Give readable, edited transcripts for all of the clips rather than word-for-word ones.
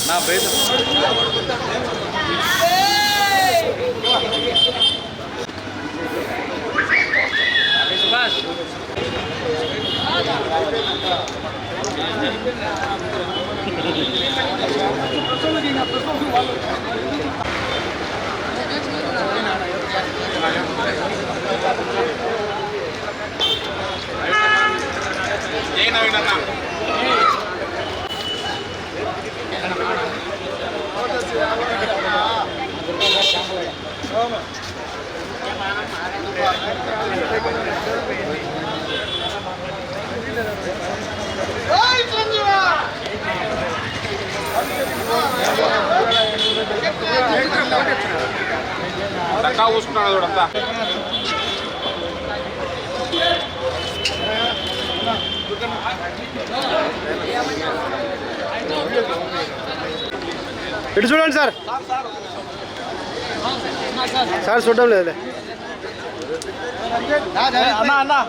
నా బయట రకా చూసుకున్నాడు చూడంతా ఇటు చూడండి సార్ సార్ చూడడం లేదు అన్నా అన్నా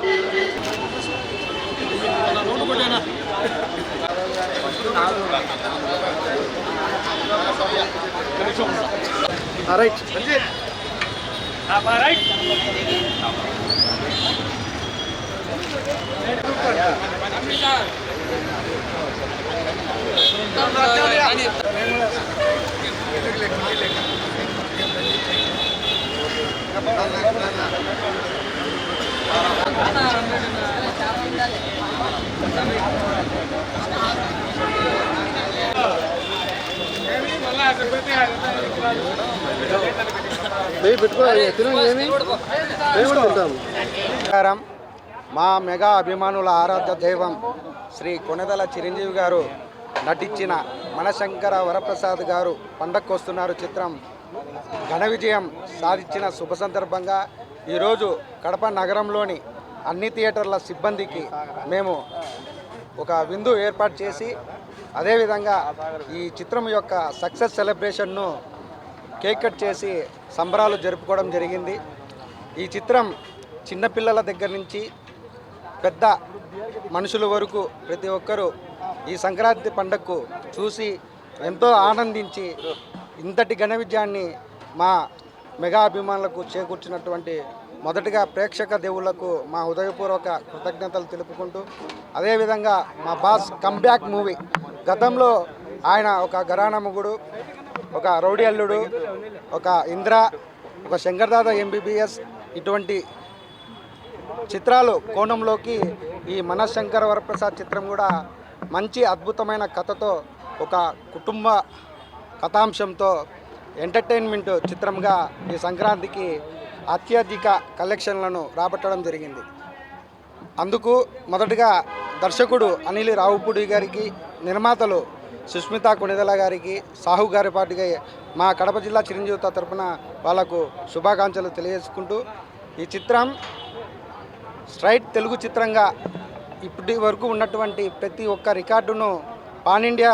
రైట్ రైట్ మా మెగా అభిమానుల ఆరాధ్య దైవం శ్రీ కొణిదెల చిరంజీవి గారు నటించిన మనశంకర వరప్రసాద్ గారు పండక్కొస్తున్నారు చిత్రం ఘన విజయం సాధించిన శుభ సందర్భంగా ఈరోజు కడప నగరంలోని అన్ని థియేటర్ల సిబ్బందికి మేము ఒక విందు ఏర్పాటు చేసి అదేవిధంగా ఈ చిత్రం యొక్క సక్సెస్ సెలబ్రేషన్ను కేక్ కట్ చేసి సంబరాలు జరుపుకోవడం జరిగింది. ఈ చిత్రం చిన్నపిల్లల దగ్గర నుంచి పెద్ద మనుషుల వరకు ప్రతి ఒక్కరూ ఈ సంక్రాంతి పండగకు చూసి ఎంతో ఆనందించి ఇంతటి ఘన విజయాన్ని మా మెగా అభిమానులకు చేకూర్చినటువంటి మొదటిగా ప్రేక్షక దేవుళ్లకు మా హృదయపూర్వక కృతజ్ఞతలు తెలుపుకుంటూ అదేవిధంగా మా బాస్ కంబ్యాక్ మూవీ గతంలో ఆయన ఒక ఘరానా మొగుడు, ఒక రౌడీ అల్లుడు, ఒక ఇంద్ర, ఒక శంకర్దాద ఎంబీబీఎస్ ఇటువంటి చిత్రాలు కోణంలోకి ఈ మనశంకర వరప్రసాద్ చిత్రం కూడా మంచి అద్భుతమైన కథతో ఒక కుటుంబ కథాంశంతో ఎంటర్టైన్మెంట్ చిత్రంగా ఈ సంక్రాంతికి అత్యధిక కలెక్షన్లను రాబట్టడం జరిగింది. అందుకు మొదటగా దర్శకుడు అనిల్ రావుపూడి గారికి, నిర్మాతలు సుష్మిత కొణిదెల గారికి, సాహు గారి పాటిగా మా కడప జిల్లా చిరంజీవిత తరపున వాళ్లకు శుభాకాంక్షలు తెలియజేసుకుంటూ ఈ చిత్రం స్ట్రైట్ తెలుగు చిత్రంగా ఇప్పటి వరకు ఉన్నటువంటి ప్రతి ఒక్క రికార్డును పాన్ ఇండియా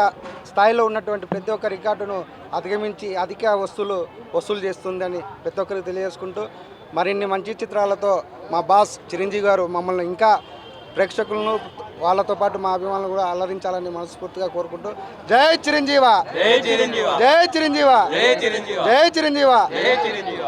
స్థాయిలో ఉన్నటువంటి ప్రతి ఒక్క రికార్డును అధిగమించి అధిక వసూలు చేస్తుందని ప్రతి ఒక్కరికి తెలియజేసుకుంటూ మరిన్ని మంచి చిత్రాలతో మా బాస్ చిరంజీవి గారు మమ్మల్ని ఇంకా ప్రేక్షకులను వాళ్ళతో పాటు మా అభిమానులు కూడా అలరించాలని మనస్ఫూర్తిగా కోరుకుంటూ జై చిరంజీవ, జై చిరంజీవ, జై చిరంజీవ, జై చిరంజీవ.